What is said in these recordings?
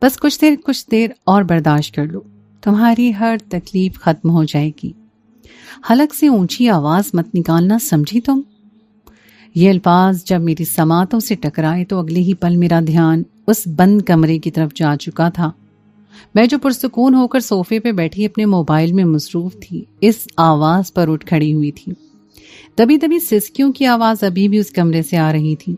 بس کچھ دیر اور برداشت کر لو، تمہاری ہر تکلیف ختم ہو جائے گی۔ حلق سے اونچی آواز مت نکالنا، سمجھی تم؟ یہ الفاظ جب میری سماعتوں سے ٹکرائے تو اگلے ہی پل میرا دھیان اس بند کمرے کی طرف جا چکا تھا۔ میں جو پرسکون ہو کر صوفے پہ بیٹھی اپنے موبائل میں مصروف تھی، اس آواز پر اٹھ کھڑی ہوئی تھی۔ دبی دبی سسکیوں کی آواز ابھی بھی اس کمرے سے آ رہی تھی۔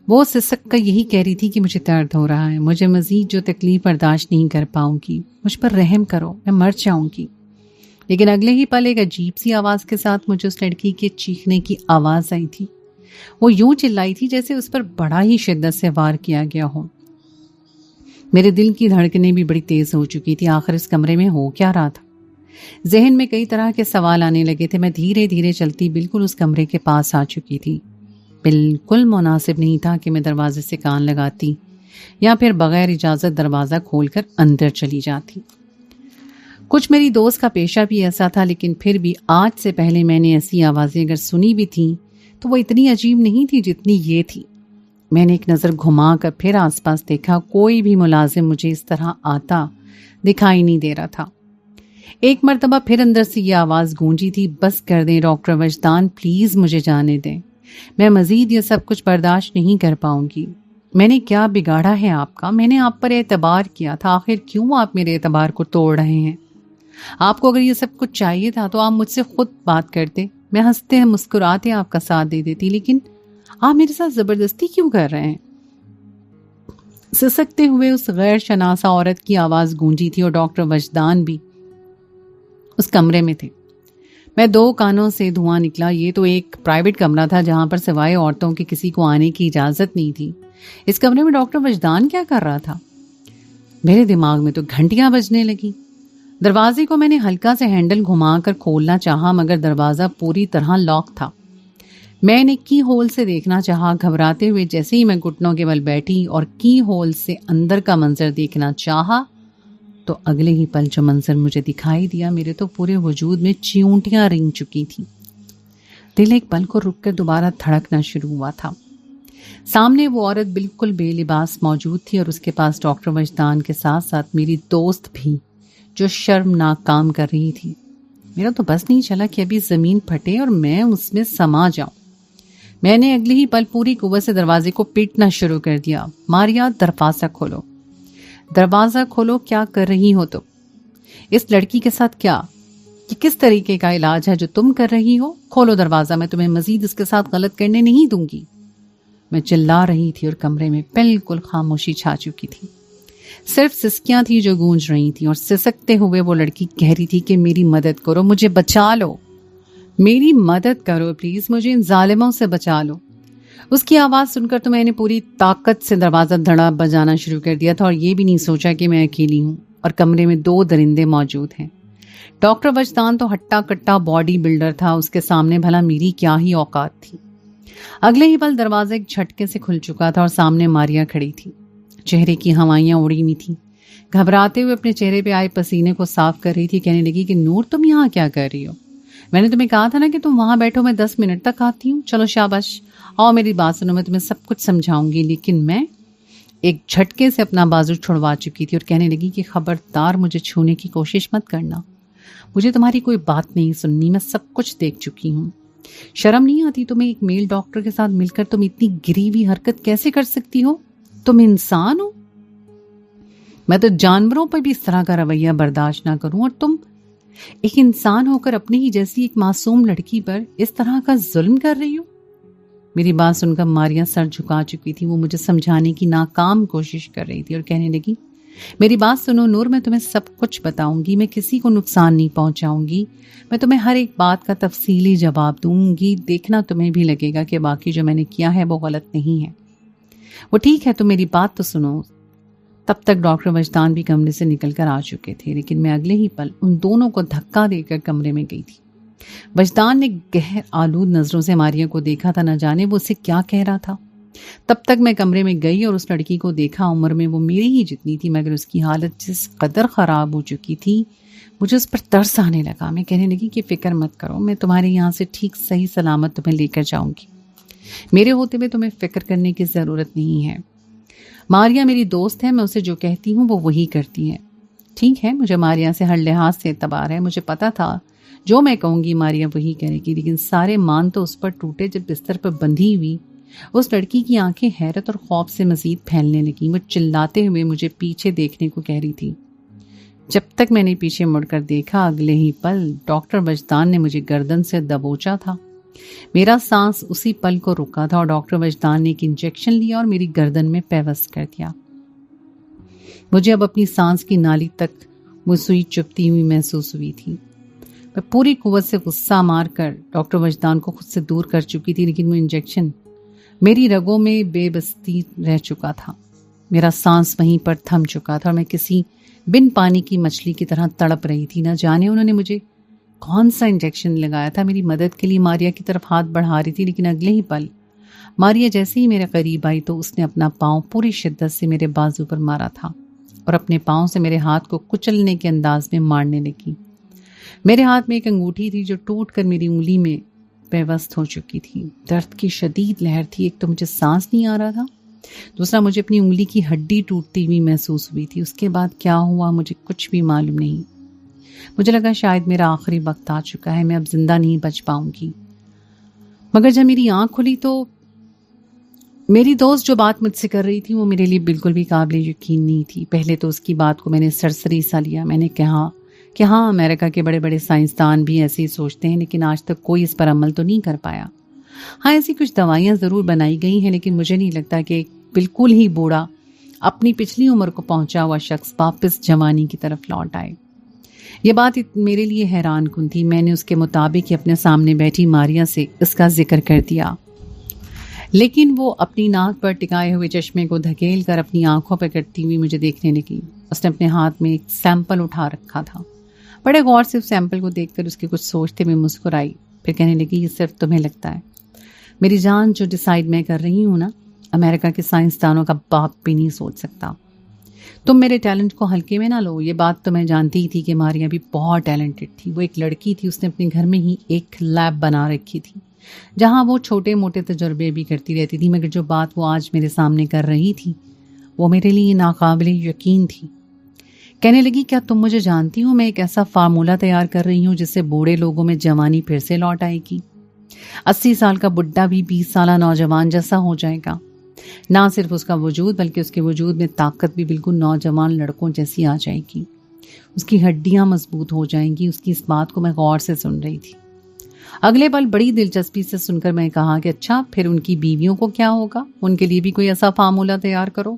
وہ سسک کر یہی کہہ رہی تھی کہ مجھے درد ہو رہا ہے، مجھے مزید جو تکلیف برداشت نہیں کر پاؤں گی، مجھ پر رحم کرو، میں مر جاؤں گی۔ لیکن اگلے ہی پل ایک عجیب سی آواز کے ساتھ مجھے اس لڑکی کے چیخنے کی آواز آئی تھی۔ وہ یوں چلائی تھی جیسے اس پر بڑا ہی شدت سے وار کیا گیا ہو۔ میرے دل کی دھڑکنیں بھی بڑی تیز ہو چکی تھی۔ آخر اس کمرے میں ہو کیا رہا تھا؟ ذہن میں کئی طرح کے سوال آنے لگے تھے۔ میں دھیرے دھیرے چلتی بالکل اس کمرے کے پاس آ چکی تھی۔ بالکل مناسب نہیں تھا کہ میں دروازے سے کان لگاتی یا پھر بغیر اجازت دروازہ کھول کر اندر چلی جاتی۔ کچھ میری دوست کا پیشہ بھی ایسا تھا، لیکن پھر بھی آج سے پہلے میں نے ایسی آوازیں اگر سنی بھی تھیں تو وہ اتنی عجیب نہیں تھی جتنی یہ تھی۔ میں نے ایک نظر گھما کر پھر آس پاس دیکھا، کوئی بھی ملازم مجھے اس طرح آتا دکھائی نہیں دے رہا تھا۔ ایک مرتبہ پھر اندر سے یہ آواز گونجی تھی، بس کر دیں ڈاکٹر وجدان، پلیز مجھے جانے دیں، میں مزید یہ سب کچھ برداشت نہیں کر پاؤں گی۔ میں نے کیا بگاڑا ہے آپ کا؟ میں نے آپ پر اعتبار کیا تھا، آخر کیوں آپ میرے اعتبار کو توڑ رہے ہیں؟ آپ کو اگر یہ سب کچھ چاہیے تھا تو آپ مجھ سے خود بات کرتے، میں ہنستے مسکراتے آپ کا ساتھ دے دیتی، لیکن آپ میرے ساتھ زبردستی کیوں کر رہے ہیں؟ سسکتے ہوئے اس غیر شناسہ عورت کی آواز گونجی تھی اور ڈاکٹر وجدان بھی اس کمرے میں تھے۔ میں دو کانوں سے دھواں نکلا۔ یہ تو ایک پرائیویٹ کمرہ تھا جہاں پر سوائے عورتوں کے کسی کو آنے کی اجازت نہیں تھی۔ اس کمرے میں ڈاکٹر وجدان کیا کر رہا تھا؟ میرے دماغ میں تو گھنٹیاں بجنے لگی۔ دروازے کو میں نے ہلکا سے ہینڈل گھما کر کھولنا چاہا، مگر دروازہ پوری طرح لاک تھا۔ میں نے کی ہول سے دیکھنا چاہا، گھبراتے ہوئے جیسے ہی میں گھٹنوں کے بل بیٹھی اور کی ہول سے اندر کا منظر دیکھنا چاہا تو اگلے ہی پل جو منظر مجھے دکھائی دیا، میرے تو پورے وجود میں چیونٹیاں رنگ چکی تھی۔ دل ایک پل کو رک کر دوبارہ دھڑکنا شروع ہوا تھا۔ سامنے وہ عورت بالکل بے لباس موجود تھی اور اس کے پاس ڈاکٹر وجدان کے ساتھ ساتھ میری دوست بھی، جو شرمناک کام کر رہی تھی۔ میرا تو بس نہیں چلا کہ ابھی زمین پھٹے اور میں اس میں سما جاؤں۔ میں نے اگلی ہی پل پوری قوت سے دروازے کو پیٹنا شروع کر دیا۔ ماریا، دروازہ کھولو، دروازہ کھولو، کیا کر رہی ہو تم؟ اس لڑکی کے ساتھ کیا؟ یہ کس طریقے کا علاج ہے جو تم کر رہی ہو؟ کھولو دروازہ، میں تمہیں مزید اس کے ساتھ غلط کرنے نہیں دوں گی۔ میں چلا رہی تھی اور کمرے میں بالکل خاموشی چھا چکی تھی۔ صرف سسکیاں تھی جو گونج رہی تھیں اور سسکتے ہوئے وہ لڑکی کہہ رہی تھی کہ میری مدد کرو، مجھے بچا لو، میری مدد کرو پلیز، مجھے ان ظالموں سے بچا لو۔ اس کی آواز سن کر تو میں نے پوری طاقت سے دروازہ دھڑا بجانا شروع کر دیا تھا اور یہ بھی نہیں سوچا کہ میں اکیلی ہوں اور کمرے میں دو درندے موجود ہیں۔ ڈاکٹر وجدان تو ہٹا کٹا باڈی بلڈر تھا، اس کے سامنے بھلا میری کیا ہی اوقات تھی۔ اگلے ہی پل دروازہ ایک جھٹکے سے کھل چکا تھا اور سامنے ماریا کھڑی تھی۔ چہرے کی ہوائیاں اڑی ہوئی تھیں، گھبراتے ہوئے اپنے چہرے پہ آئے پسینے کو صاف کر رہی تھی۔ کہنے لگی کہ نور، تم یہاں کیا کر رہی ہو؟ میں نے تمہیں کہا تھا نا کہ تم وہاں بیٹھو، میں 10 منٹ تک آتی ہوں۔ چلو شاباش، آؤ میری بات سنو، میں تمہیں سب کچھ سمجھاؤں گی۔ لیکن میں ایک جھٹکے سے اپنا بازو چھڑوا چکی تھی اور کہنے لگی کہ خبردار مجھے چھونے کی کوشش مت کرنا، مجھے تمہاری کوئی بات نہیں سننی، میں سب کچھ دیکھ چکی ہوں۔ شرم نہیں آتی تمہیں؟ ایک میل ڈاکٹر کے ساتھ مل کر تم اتنی گری ہوئی حرکت کیسے کر سکتی ہو؟ تم انسان ہو؟ میں تو جانوروں پر بھی اس طرح کا رویہ برداشت نہ کروں، اور تم ایک انسان ہو کر اپنے ہی جیسی ایک معصوم لڑکی پر اس طرح کا ظلم کر رہی ہو۔ میری بات سن کر ماریا سر جھکا چکی تھی۔ وہ مجھے سمجھانے کی ناکام کوشش کر رہی تھی اور کہنے لگی، میری بات سنو نور، میں تمہیں سب کچھ بتاؤں گی، میں کسی کو نقصان نہیں پہنچاؤں گی، میں تمہیں ہر ایک بات کا تفصیلی جواب دوں گی، دیکھنا تمہیں بھی لگے گا کہ باقی جو میں نے کیا ہے وہ غلط نہیں ہے۔ وہ ٹھیک ہے، تم میری بات تو سنو۔ تب تک ڈاکٹر وجدان بھی کمرے سے نکل کر آ چکے تھے، لیکن میں اگلے ہی پل ان دونوں کو دھکا دے کر کمرے میں گئی تھی۔ وجدان نے گہر آلود نظروں سے ماریا کو دیکھا تھا، نہ جانے وہ اسے کیا کہہ رہا تھا۔ تب تک میں کمرے میں گئی اور اس لڑکی کو دیکھا۔ عمر میں وہ میری ہی جتنی تھی، مگر اس کی حالت جس قدر خراب ہو چکی تھی، مجھے اس پر ترس آنے لگا۔ میں کہنے لگی کہ فکر مت کرو، میں تمہارے یہاں سے ٹھیک صحیح سلامت تمہیں لے کر جاؤں گی، میرے ہوتے ہوئے تمہیں فکر کرنے کی ضرورت نہیں ہے۔ ماریا میری دوست ہے، میں اسے جو کہتی ہوں وہ وہی کرتی ہے۔ ٹھیک ہے، مجھے ماریا سے ہر لحاظ سے اعتبار ہے، مجھے پتا تھا جو میں کہوں گی ماریا وہی کرے گی، لیکن سارے مان تو اس پر ٹوٹے جب بستر پر بندھی ہوئی اس لڑکی کی آنکھیں حیرت اور خوف سے مزید پھیلنے لگیں۔ وہ چلاتے ہوئے مجھے پیچھے دیکھنے کو کہہ رہی تھی۔ جب تک میں نے پیچھے مڑ کر دیکھا، اگلے ہی پل ڈاکٹر وجدان نے مجھے گردن سے دبوچا تھا۔ میرا سانس اسی پل کو رکا تھا اور ڈاکٹر وجدان نے ایک انجیکشن لیا اور میری گردن میں پیوست کر دیا۔ مجھے اب اپنی سانس کی نالی تک وہ سوئی چبھتی ہوئی محسوس ہوئی تھی۔ میں پوری قوت سے غصہ مار کر ڈاکٹر وجدان کو خود سے دور کر چکی تھی، لیکن وہ انجیکشن میری رگوں میں بے بسی رہ چکا تھا۔ میرا سانس وہیں پر تھم چکا تھا اور میں کسی بن پانی کی مچھلی کی طرح تڑپ رہی تھی۔ نہ جانے انہوں نے مجھے کون سا انجیکشن لگایا تھا۔ میری مدد کے لیے ماریا کی طرف ہاتھ بڑھا رہی تھی، لیکن اگلے ہی پل ماریا جیسے ہی میرے قریب آئی تو اس نے اپنا پاؤں پوری شدت سے میرے بازو پر مارا تھا اور اپنے پاؤں سے میرے ہاتھ کو کچلنے کے انداز میں مارنے لگی۔ میرے ہاتھ میں ایک انگوٹھی تھی جو ٹوٹ کر میری انگلی میں پیوست ہو چکی تھی۔ درد کی شدید لہر تھی، ایک تو مجھے سانس نہیں آ رہا تھا، دوسرا مجھے اپنی انگلی کی ہڈی ٹوٹتی ہوئی محسوس ہوئی تھی۔ اس کے بعد کیا ہوا مجھے کچھ بھی معلوم نہیں۔ مجھے لگا شاید میرا آخری وقت آ چکا ہے، میں اب زندہ نہیں بچ پاؤں گی۔ مگر جب میری آنکھ کھلی تو میری دوست جو بات مجھ سے کر رہی تھی وہ میرے لیے بالکل بھی قابل یقین نہیں تھی۔ پہلے تو اس کی بات کو میں نے سرسری سا لیا۔ میں نے کہا کہ ہاں، امریکہ کے بڑے بڑے سائنسدان بھی ایسے ہی سوچتے ہیں، لیکن آج تک کوئی اس پر عمل تو نہیں کر پایا۔ ہاں، ایسی کچھ دوائیاں ضرور بنائی گئی ہیں، لیکن مجھے نہیں لگتا کہ ایک بالکل ہی بوڑھا اپنی پچھلی عمر کو پہنچا ہوا شخص واپس جوانی کی طرف لوٹ آئے۔ یہ بات میرے لیے حیران کن تھی۔ میں نے اس کے مطابق ہی اپنے سامنے بیٹھی ماریا سے اس کا ذکر کر دیا، لیکن وہ اپنی ناک پر ٹکائے ہوئے چشمے کو دھکیل کر اپنی آنکھوں پہ کرتی ہوئی مجھے دیکھنے لگی۔ اس نے اپنے ہاتھ میں ایک سیمپل اٹھا رکھا تھا۔ بڑے غور سے اس سیمپل کو دیکھ کر اس کے کچھ سوچتے ہوئے مسکرائی، پھر کہنے لگی، یہ صرف تمہیں لگتا ہے میری جان، جو ڈیسائیڈ میں کر رہی ہوں نا، امریکہ کے سائنسدانوں کا باپ بھی نہیں سوچ سکتا۔ تم میرے ٹیلنٹ کو ہلکے میں نہ لو۔ یہ بات تو میں جانتی ہی تھی کہ ماریا بھی بہت ٹیلنٹڈ تھی۔ وہ ایک لڑکی تھی، اس نے اپنے گھر میں ہی ایک لیب بنا رکھی تھی جہاں وہ چھوٹے موٹے تجربے بھی کرتی رہتی تھی، مگر جو بات وہ آج میرے سامنے کر رہی تھی وہ میرے لیے ناقابل یقین تھی۔ کہنے لگی، کیا تم مجھے جانتی ہو؟ میں ایک ایسا فارمولہ تیار کر رہی ہوں جس سے بوڑھے لوگوں میں جوانی پھر سے لوٹ آئے گی۔ 80 سال کا بڈھا بھی 20 سالہ نوجوان جیسا ہو جائے گا۔ نہ صرف اس کا وجود بلکہ اس کے وجود میں طاقت بھی بالکل نوجوان لڑکوں جیسی آ جائے گی۔ اس کی ہڈیاں مضبوط ہو جائیں گی۔ اس کی اس بات کو میں غور سے سن رہی تھی۔ اگلے پل بڑی دلچسپی سے سن کر میں کہا کہ اچھا، پھر ان کی بیویوں کو کیا ہوگا؟ ان کے لیے بھی کوئی ایسا فارمولہ تیار کرو،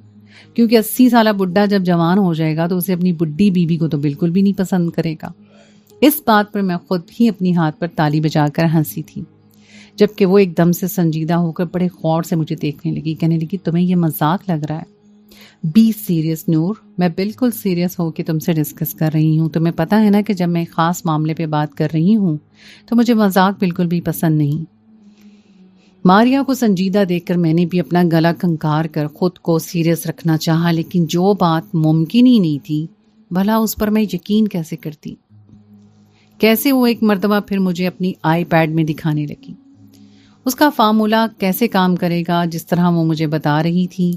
کیونکہ 80 سالہ بڈھا جب جوان ہو جائے گا تو اسے اپنی بڈھی بیوی کو تو بالکل بھی نہیں پسند کرے گا۔ اس بات پر میں خود ہی اپنی ہاتھ پر تالی بجا کر ہنسی تھی، جبکہ وہ ایک دم سے سنجیدہ ہو کر بڑے غور سے مجھے دیکھنے لگی۔ کہنے لگی، تمہیں یہ مذاق لگ رہا ہے؟ بی سیریس نور، میں بالکل سیریس ہو کے تم سے ڈسکس کر رہی ہوں۔ تمہیں پتہ ہے نا کہ جب میں ایک خاص معاملے پہ بات کر رہی ہوں تو مجھے مذاق بالکل بھی پسند نہیں۔ ماریا کو سنجیدہ دیکھ کر میں نے بھی اپنا گلا کنکار کر خود کو سیریس رکھنا چاہا، لیکن جو بات ممکن ہی نہیں تھی، بھلا اس پر میں یقین کیسے کرتی؟ کیسے وہ ایک مرتبہ پھر مجھے اپنی آئی پیڈ میں دکھانے لگی۔ اس کا فارمولہ کیسے کام کرے گا جس طرح وہ مجھے بتا رہی تھی،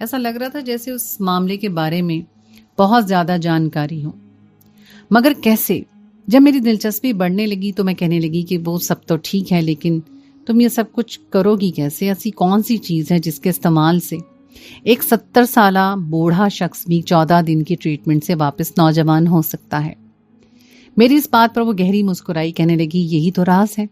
ایسا لگ رہا تھا جیسے اس معاملے کے بارے میں بہت زیادہ جانکاری ہو۔ مگر کیسے؟ جب میری دلچسپی بڑھنے لگی تو میں کہنے لگی کہ وہ سب تو ٹھیک ہے، لیکن تم یہ سب کچھ کرو گی کیسے؟ ایسی کون سی چیز ہے جس کے استعمال سے ایک 70 سالہ بوڑھا شخص بھی 14 دن کی ٹریٹمنٹ سے واپس نوجوان ہو سکتا ہے؟ میری اس بات پر وہ گہری مسکرائی، کہنے لگی، یہی تو راز ہے۔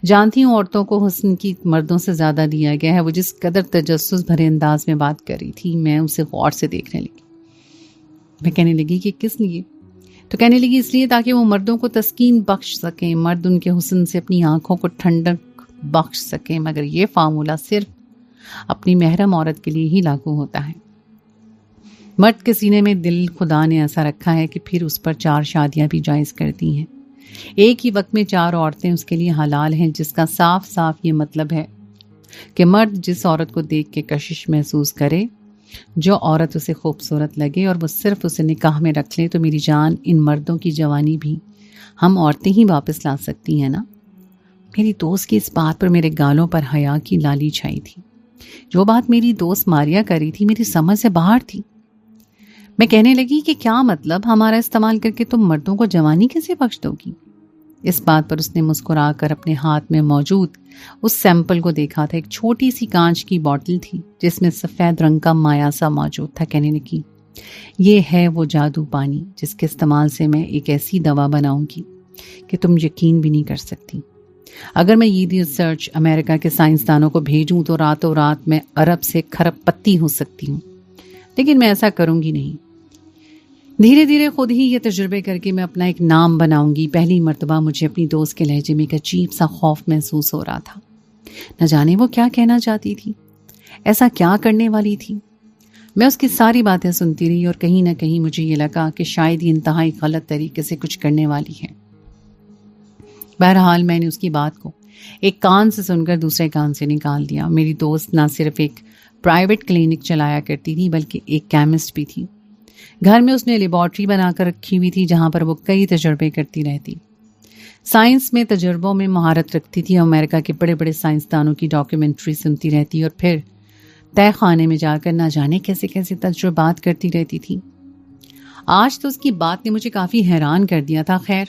جانتی ہوں عورتوں کو حسن کی مردوں سے زیادہ دیا گیا ہے۔ وہ جس قدر تجسس بھرے انداز میں بات کر رہی تھی، میں اسے غور سے دیکھنے لگی۔ میں کہنے لگی کہ کس لیے؟ تو کہنے لگی، اس لیے تاکہ وہ مردوں کو تسکین بخش سکیں، مرد ان کے حسن سے اپنی آنکھوں کو ٹھنڈک بخش سکیں، مگر یہ فارمولہ صرف اپنی محرم عورت کے لیے ہی لاگو ہوتا ہے۔ مرد کے سینے میں دل خدا نے ایسا رکھا ہے کہ پھر اس پر 4 شادیاں بھی جائز کرتی ہیں۔ ایک ہی وقت میں 4 عورتیں اس کے لیے حلال ہیں، جس کا صاف صاف یہ مطلب ہے کہ مرد جس عورت کو دیکھ کے کشش محسوس کرے، جو عورت اسے خوبصورت لگے اور وہ صرف اسے نکاح میں رکھ لے، تو میری جان، ان مردوں کی جوانی بھی ہم عورتیں ہی واپس لا سکتی ہیں نا۔ میری دوست کی اس بات پر میرے گالوں پر حیا کی لالی چھائی تھی۔ جو بات میری دوست ماریا کری تھی میری سمجھ سے باہر تھی۔ میں کہنے لگی کہ کیا مطلب، ہمارا استعمال کر کے تم مردوں کو جوانی کیسے بخش دو گی؟ اس بات پر اس نے مسکرا کر اپنے ہاتھ میں موجود اس سیمپل کو دیکھا تھا۔ ایک چھوٹی سی کانچ کی بوتل تھی جس میں سفید رنگ کا مایا سا موجود تھا۔ کہنے لگی، یہ ہے وہ جادو پانی جس کے استعمال سے میں ایک ایسی دوا بناؤں گی کہ تم یقین بھی نہیں کر سکتی۔ اگر میں یہ ریسرچ امریکہ کے سائنسدانوں کو بھیجوں تو راتوں رات میں ارب سے کھرب پتی ہو سکتی ہوں، لیکن میں ایسا کروں گی نہیں۔ دھیرے دھیرے خود ہی یہ تجربے کر کے میں اپنا ایک نام بناؤں گی۔ پہلی مرتبہ مجھے اپنی دوست کے لہجے میں ایک عجیب سا خوف محسوس ہو رہا تھا۔ نہ جانے وہ کیا کہنا چاہتی تھی، ایسا کیا کرنے والی تھی۔ میں اس کی ساری باتیں سنتی رہی اور کہیں نہ کہیں مجھے یہ لگا کہ شاید یہ انتہائی غلط طریقے سے کچھ کرنے والی ہے۔ بہرحال میں نے اس کی بات کو ایک کان سے سن کر دوسرے کان سے نکال دیا۔ میری دوست نہ صرف ایک پرائیویٹ کلینک چلایا کرتی تھی بلکہ ایک کیمسٹ بھی تھی۔ گھر میں اس نے لیبارٹری بنا کر رکھی ہوئی تھی جہاں پر وہ کئی تجربے کرتی رہتی۔ سائنس میں تجربوں میں مہارت رکھتی تھی۔ امریکہ کے بڑے بڑے سائنسدانوں کی ڈاکیومنٹری سنتی رہتی اور پھر طے خانے میں جا کر نہ جانے کیسے کیسے تجربات کرتی رہتی تھی۔ آج تو اس کی بات نے مجھے کافی حیران کر دیا تھا۔ خیر،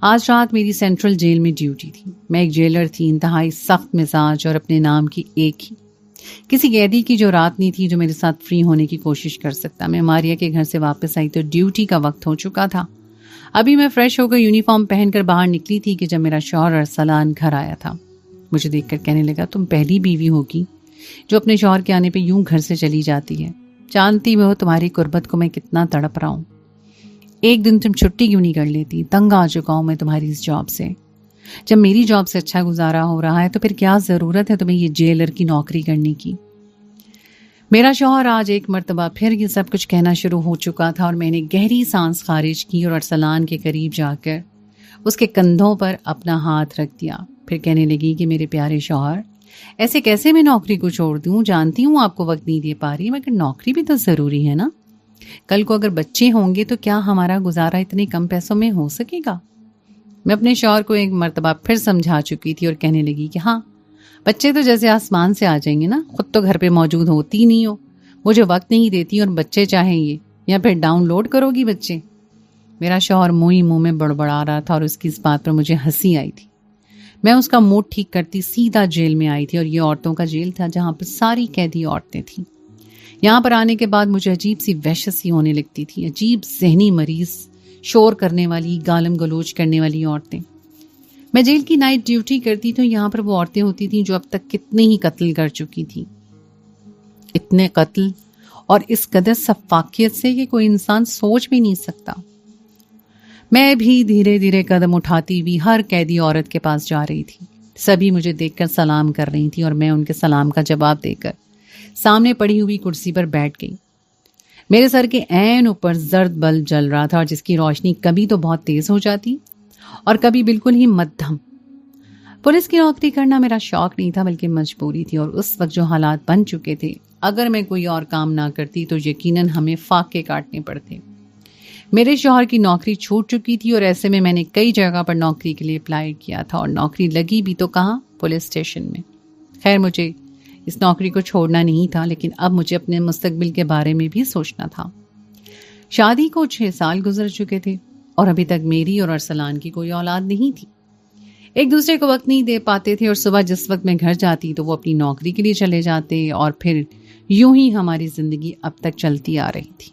آج رات میری سینٹرل جیل میں ڈیوٹی تھی۔ میں ایک جیلر تھی، انتہائی سخت مزاج اور اپنے نام کی ایک ہی، کسی قیدی کی جو رات نہیں تھی جو میرے ساتھ فری ہونے کی کوشش کر سکتا۔ میں ماریا کے گھر سے واپس آئی تو ڈیوٹی کا وقت ہو چکا تھا۔ ابھی میں فریش ہو کر یونیفارم پہن کر باہر نکلی تھی کہ جب میرا شوہر ارسلان گھر آیا تھا۔ مجھے دیکھ کر کہنے لگا، تم پہلی بیوی ہوگی جو اپنے شوہر کے آنے پہ یوں گھر سے چلی جاتی ہے۔ جانتی ہو تمہاری قربت کو میں کتنا تڑپ رہا ہوں۔ ایک دن تم چھٹی کیوں نہیں کر لیتی؟ تنگ آ چکا ہوں میں تمہاری اس جاب سے۔ جب میری جاب سے اچھا گزارا ہو رہا ہے تو پھر کیا ضرورت ہے تمہیں یہ جیلر کی نوکری کرنے کی؟ میرا شوہر آج ایک مرتبہ پھر یہ سب کچھ کہنا شروع ہو چکا تھا اور میں نے گہری سانس خارج کی اور ارسلان کے قریب جا کر اس کے کندھوں پر اپنا ہاتھ رکھ دیا۔ پھر کہنے لگی کہ میرے پیارے شوہر، ایسے کیسے میں نوکری کو چھوڑ دوں؟ جانتی ہوں آپ کو وقت نہیں دے پا رہی، مگر نوکری بھی تو ضروری ہے نا۔ کل کو اگر بچے ہوں گے تو کیا ہمارا گزارا اتنے کم پیسوں میں ہو سکے گا؟ میں اپنے شوہر کو ایک مرتبہ پھر سمجھا چکی تھی اور کہنے لگی کہ ہاں، بچے تو جیسے آسمان سے آ جائیں گے نا، خود تو گھر پہ موجود ہوتی نہیں ہو، مجھے وقت نہیں دیتی اور بچے چاہیں گے یا پھر ڈاؤن لوڈ کرو گی بچے۔ میرا شوہر منہ میں بڑبڑا رہا تھا اور اس کی اس بات پر مجھے ہنسی آئی تھی۔ میں اس کا موڈ ٹھیک کرتی سیدھا جیل میں آئی تھی اور یہ عورتوں کا جیل تھا جہاں پر ساری قیدی عورتیں تھیں۔ یہاں پر آنے کے بعد مجھے عجیب سی وحشت سی ہونے لگتی تھی، عجیب ذہنی مریض، شور کرنے والی، گالم گلوچ کرنے والی عورتیں۔ میں جیل کی نائٹ ڈیوٹی کرتی تو یہاں پر وہ عورتیں ہوتی تھیں جو اب تک کتنے ہی قتل کر چکی تھیں، اتنے قتل اور اس قدر سفاکیت سے کہ کوئی انسان سوچ بھی نہیں سکتا۔ میں بھی دھیرے دھیرے قدم اٹھاتی ہوئی ہر قیدی عورت کے پاس جا رہی تھی۔ سبھی مجھے دیکھ کر سلام کر رہی تھی اور میں ان کے سلام کا جواب دے کر سامنے پڑی ہوئی کرسی پر بیٹھ گئی۔ میرے سر کے عین اوپر زرد بلب جل رہا تھا اور جس کی روشنی کبھی تو بہت تیز ہو جاتی اور کبھی بالکل ہی مدھم۔ پولیس کی نوکری کرنا میرا شوق نہیں تھا بلکہ مجبوری تھی، اور اس وقت جو حالات بن چکے تھے، اگر میں کوئی اور کام نہ کرتی تو یقیناً ہمیں فاقے کاٹنے پڑتے۔ میرے شوہر کی نوکری چھوٹ چکی تھی اور ایسے میں نے کئی جگہ پر نوکری کے لیے اپلائی کیا تھا اور نوکری لگی بھی تو کہاں، پولیس اسٹیشن میں۔ خیر، مجھے اس نوکری کو چھوڑنا نہیں تھا، لیکن اب مجھے اپنے مستقبل کے بارے میں بھی سوچنا تھا۔ شادی کو 6 سال گزر چکے تھے اور ابھی تک میری اور ارسلان کی کوئی اولاد نہیں تھی۔ ایک دوسرے کو وقت نہیں دے پاتے تھے اور صبح جس وقت میں گھر جاتی تو وہ اپنی نوکری کے لیے چلے جاتے اور پھر یوں ہی ہماری زندگی اب تک چلتی آ رہی تھی۔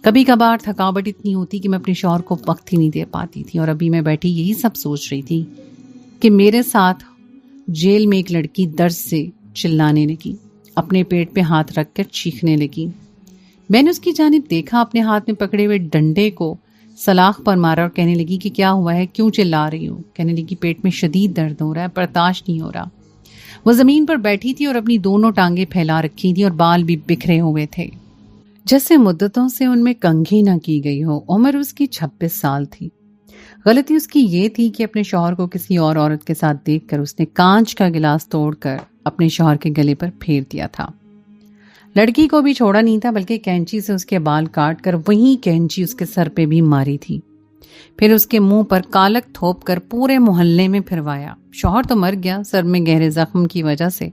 کبھی کبھار تھکاوٹ اتنی ہوتی کہ میں اپنے شوہر کو وقت ہی نہیں دے پاتی تھی، اور ابھی میں بیٹھی یہی سب سوچ رہی تھی کہ میرے ساتھ جیل میں ایک لڑکی درد سے چلانے لگی، اپنے پیٹ پہ ہاتھ رکھ کر چیخنے لگی۔ میں نے اس کی جانب دیکھا، اپنے ہاتھ میں پکڑے ہوئے ڈنڈے کو سلاخ پر مارا اور کہنے لگی کہ کیا ہوا ہے، کیوں چلا رہی ہوں؟ کہنے لگی پیٹ میں شدید درد ہو رہا ہے، برداشت نہیں ہو رہا۔ وہ زمین پر بیٹھی تھی اور اپنی دونوں ٹانگیں پھیلا رکھی تھی اور بال بھی بکھرے ہوئے تھے جیسے مدتوں سے ان میں کنگھی نہ کی گئی ہو۔ عمر اس کی 26 سال تھی۔ غلطی اس کی یہ تھی کہ اپنے شوہر کو کسی اور عورت کے ساتھ دیکھ کر اس نے کانچ کا گلاس توڑ کر اپنے شوہر کے گلے پر پھیر دیا تھا۔ لڑکی کو بھی چھوڑا نہیں تھا بلکہ کینچی سے اس کے بال کاٹ کر وہیں کینچی اس کے سر پہ بھی ماری تھی، پھر اس کے منہ پر کالک تھوپ کر پورے محلے میں پھروایا۔ شوہر تو مر گیا سر میں گہرے زخم کی وجہ سے،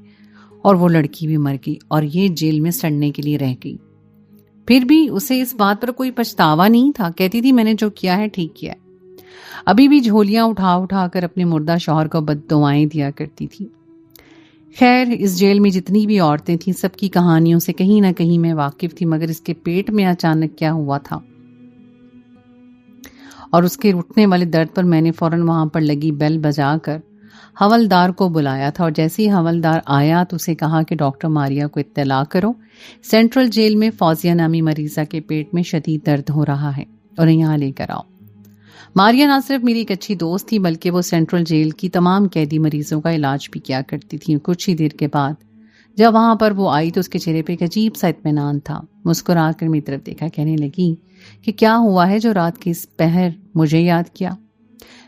اور وہ لڑکی بھی مر گئی اور یہ جیل میں سڑنے کے لیے رہ گئی. پھر بھی اسے اس بات پر کوئی پچھتاوا نہیں تھا. کہتی تھی میں نے جو کیا ہے ٹھیک کیا ہے. ابھی بھی جھولیاں اٹھا کر اپنے مردہ شوہر کو بد دعائیں دیا کرتی تھی. خیر اس جیل میں جتنی بھی عورتیں تھیں سب کی کہانیوں سے کہیں نہ کہیں میں واقف تھی، مگر اس کے پیٹ میں اچانک کیا ہوا تھا اور اس کے اٹھنے والے درد پر میں نے فوراً وہاں پر لگی بیل بجا کر حوالدار کو بلایا تھا. اور جیسے ہی حوالدار آیا تو اسے کہا کہ ڈاکٹر ماریا کو اطلاع کرو، سینٹرل جیل میں فوزیہ نامی مریضہ کے پیٹ میں شدید درد ہو رہا ہے اور یہاں لے کر آؤ. ماریا نہ صرف میری ایک اچھی دوست تھی بلکہ وہ سینٹرل جیل کی تمام قیدی مریضوں کا علاج بھی کیا کرتی تھی. کچھ ہی دیر کے بعد جب وہاں پر وہ آئی تو اس کے چہرے پہ ایک عجیب سا اطمینان تھا. مسکرا کر میری طرف دیکھا، کہنے لگی کہ کیا ہوا ہے جو رات کے اس پہر مجھے یاد کیا.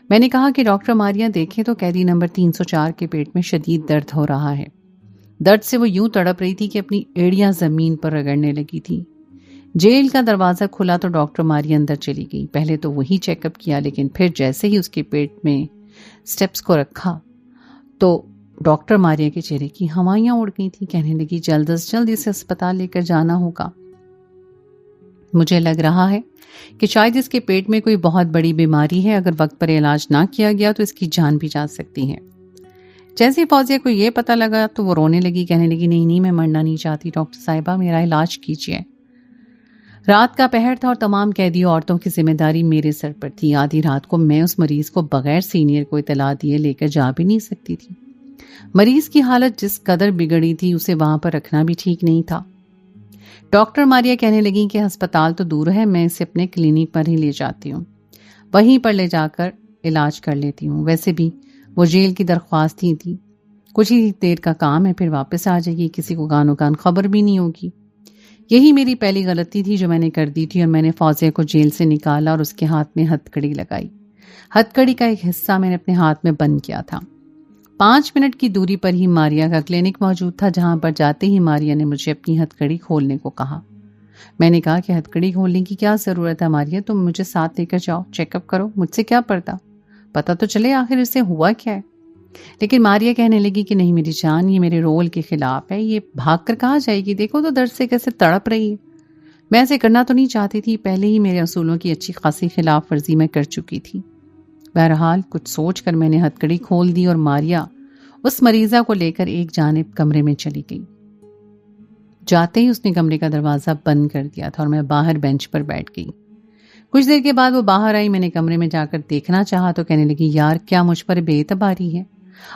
میں نے کہا کہ ڈاکٹر ماریا دیکھیں تو قیدی نمبر 304 کے پیٹ میں شدید درد ہو رہا ہے. درد سے وہ یوں تڑپ رہی تھی کہ اپنی ایڑیاں زمین پر رگڑنے لگی تھی. جیل کا دروازہ کھلا تو ڈاکٹر ماریا اندر چلی گئی. پہلے تو وہی چیک اپ کیا، لیکن پھر جیسے ہی اس کے پیٹ میں سٹیپس کو رکھا تو ڈاکٹر ماریا کے چہرے کی ہوائیاں اڑ گئی تھی. کہنے لگی جلد از جلد اسے اسپتال لے کر جانا ہوگا. مجھے لگ رہا ہے کہ شاید اس کے پیٹ میں کوئی بہت بڑی بیماری ہے. اگر وقت پر علاج نہ کیا گیا تو اس کی جان بھی جا سکتی ہے. جیسے فوزیہ کو یہ پتہ لگا تو وہ رونے لگی. کہنے لگی نہیں میں مرنا نہیں چاہتی ڈاکٹر صاحبہ، میرا علاج کیجیے. رات کا پہر تھا اور تمام قیدی عورتوں کی ذمہ داری میرے سر پر تھی. آدھی رات کو میں اس مریض کو بغیر سینئر کو اطلاع دیے لے کر جا بھی نہیں سکتی تھی. مریض کی حالت جس قدر بگڑی تھی اسے وہاں پر رکھنا بھی ٹھیک نہیں تھا. ڈاکٹر ماریا کہنے لگی کہ ہسپتال تو دور ہے، میں اسے اپنے کلینک پر ہی لے جاتی ہوں، وہیں پر لے جا کر علاج کر لیتی ہوں. ویسے بھی وہ جیل کی درخواست ہی تھی، کچھ ہی دیر کا کام ہے، پھر واپس آ جائے گی، کسی کو گانو گان خبر بھی نہیں ہوگی. یہی میری پہلی غلطی تھی جو میں نے کر دی تھی، اور میں نے فوزیہ کو جیل سے نکالا اور اس کے ہاتھ میں ہتھ کڑی لگائی. ہتھ کڑی کا ایک حصہ میں نے اپنے ہاتھ میں بند کیا تھا. 5 منٹ کی دوری پر ہی ماریا کا کلینک موجود تھا، جہاں پر جاتے ہی ماریا نے مجھے اپنی ہتھ کڑی کھولنے کو کہا. میں نے کہا کہ ہتھ کڑی کھولنے کی کیا ضرورت ہے ماریا، تم مجھے ساتھ لے کر جاؤ، چیک اپ کرو، مجھ سے کیا پتا تو چلے آخر اسے ہوا کیا ہے. لیکن ماریا کہنے لگی کہ نہیں میری جان، یہ میرے رول کے خلاف ہے، یہ بھاگ کر کہاں جائے گی، دیکھو تو درد سے کیسے تڑپ رہی ہے. میں ایسے کرنا تو نہیں چاہتی تھی، پہلے ہی میرے اصولوں کی اچھی خاصی خلاف ورزی میں کر چکی تھی. بہرحال کچھ سوچ کر میں نے ہتھ کڑی کھول دی اور ماریا اس مریضہ کو لے کر ایک جانب کمرے میں چلی گئی. جاتے ہی اس نے کمرے کا دروازہ بند کر دیا تھا اور میں باہر بینچ پر بیٹھ گئی. کچھ دیر کے بعد وہ باہر آئی. میں نے کمرے میں جا کر دیکھنا چاہا تو کہنے لگی یار کیا مجھ پر بے اعتباری ہے،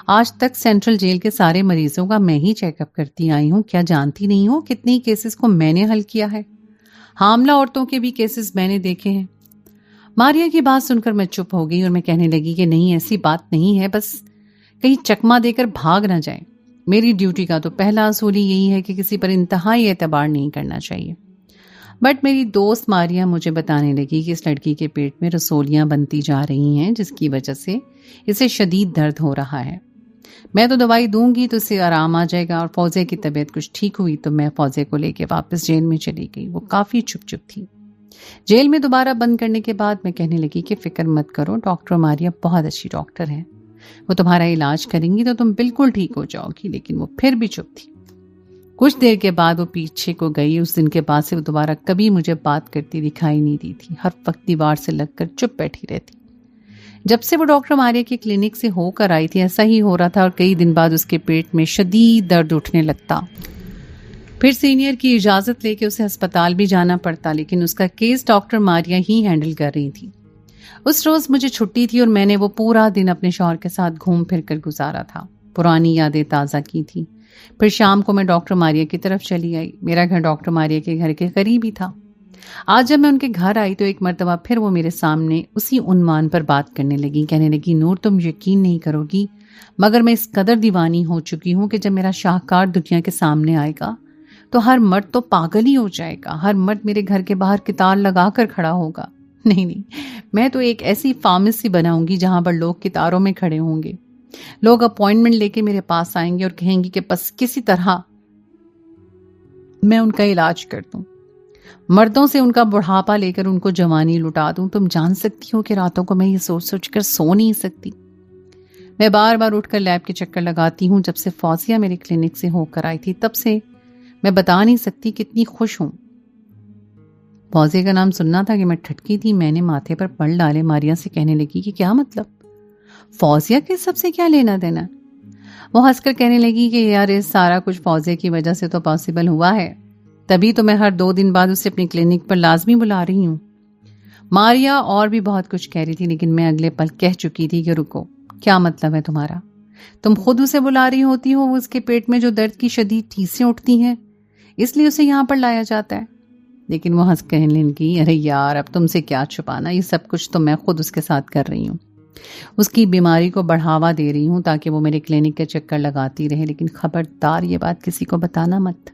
آج تک سینٹرل جیل کے سارے مریضوں کا میں ہی چیک اپ کرتی آئی ہوں، کیا جانتی نہیں ہوں کتنی کیسز کو میں نے حل کیا ہے، حاملہ عورتوں کے بھی کیسز میں نے دیکھے ہیں. ماریا کی بات سن کر میں چپ ہو گئی اور میں کہنے لگی کہ نہیں ایسی بات نہیں ہے، بس کہیں چکما دے کر بھاگ نہ جائے. میری ڈیوٹی کا تو پہلا اصول ہی یہی ہے کہ کسی پر انتہائی اعتبار نہیں کرنا چاہیے. بٹ میری دوست ماریا مجھے بتانے لگی کہ اس لڑکی کے پیٹ میں رسولیاں بنتی جا رہی ہیں جس کی وجہ سے اسے شدید درد ہو رہا ہے. میں تو دوائی دوں گی تو اسے آرام آ جائے گا. اور فوزیہ کی طبیعت کچھ ٹھیک ہوئی تو میں فوزیہ کو لے کے واپس جیل میں چلی گئی. وہ کافی چپ تھی. جیل میں دوبارہ بند کرنے کے بعد میں کہنے لگی کہ فکر مت کرو، ڈاکٹر ماریا بہت اچھی ڈاکٹر ہے، وہ تمہارا علاج کریں گی تو تم بالکل ٹھیک ہو جاؤ گی. لیکن وہ پھر بھی چپ تھی. کچھ دیر کے بعد وہ پیچھے کو گئی. اس دن کے بعد سے وہ دوبارہ کبھی مجھے بات کرتی دکھائی نہیں دی تھی، ہر وقت دیوار سے لگ کر چپ بیٹھی رہتی. جب سے وہ ڈاکٹر ماریا کی کلینک سے ہو کر آئی تھی ایسا ہی ہو رہا تھا، اور کئی دن بعد اس کے پیٹ میں شدید درد اٹھنے لگتا. پھر سینئر کی اجازت لے کے اسے ہسپتال بھی جانا پڑتا، لیکن اس کا کیس ڈاکٹر ماریا ہی ہینڈل کر رہی تھی. اس روز مجھے چھٹی تھی اور میں نے وہ پورا دن اپنے شوہر کے ساتھ گھوم پھر کر گزارا تھا. پرانی یادیں تازہ کی تھی. پھر شام کو میں ڈاکٹر ماریا کی طرف چلی آئی. میرا گھر ڈاکٹر ماریا کے گھر کے قریب ہی تھا. آج جب میں ان کے گھر آئی تو ایک مرتبہ پھر وہ میرے سامنے اسی عنوان پر بات کرنے لگی. کہنے لگی نور تم یقین نہیں کرو گی مگر میں اس قدر دیوانی ہو چکی ہوں کہ جب میرا شاہکار دنیا کے سامنے آئے گا تو ہر مرد تو پاگل ہی ہو جائے گا. ہر مرد میرے گھر کے باہر کتار لگا کر کھڑا ہوگا. نہیں میں تو ایک ایسی فارمیسی بناؤں گی جہاں پر لوگ کتاروں میں کھڑے ہوں گے. لوگ اپوائنٹمنٹ لے کے میرے پاس آئیں گے اور کہیں گے کہ بس کسی طرح میں ان کا علاج کر دوں، مردوں سے ان کا بڑھاپا لے کر ان کو جوانی لٹا دوں. تم جان سکتی ہو کہ راتوں کو میں یہ سوچ سوچ کر سو نہیں سکتی. میں بار بار اٹھ کر لیب کے چکر لگاتی ہوں. جب سے فوزیہ میرے کلینک سے ہو کر آئی تھی تب سے میں بتا نہیں سکتی کتنی خوش ہوں. فوزیہ کا نام سننا تھا کہ میں ٹھٹکی تھی. میں نے ماتھے پر پڑ ڈالے. ماریا سے کہنے لگی کہ کیا مطلب؟ فوزیہ کے سب سے کیا لینا دینا؟ وہ ہنس کر کہنے لگی کہ یار یہ سارا کچھ فوزیہ کی وجہ سے تو پاسبل ہوا ہے، تبھی تو میں ہر 2 دن بعد اسے اپنی کلینک پر لازمی بلا رہی ہوں. ماریا اور بھی بہت کچھ کہہ رہی تھی لیکن میں اگلے پل کہہ چکی تھی کہ رکو، کیا مطلب ہے تمہارا؟ تم خود اسے بلا رہی ہوتی ہو، وہ اس کے پیٹ میں جو درد کی شدید ٹھیسیں اٹھتی ہیں اس لیے اسے یہاں پر لایا جاتا ہے. لیکن وہ ہنس کہنے لگی ارے یار اب تم سے کیا چھپانا، یہ سب کچھ تو میں خود اس کے ساتھ کر رہی ہوں. اس کی بیماری کو بڑھاوا دے رہی ہوں تاکہ وہ میرے کلینک کے چکر لگاتی رہے. لیکن خبردار یہ بات کسی کو بتانا مت.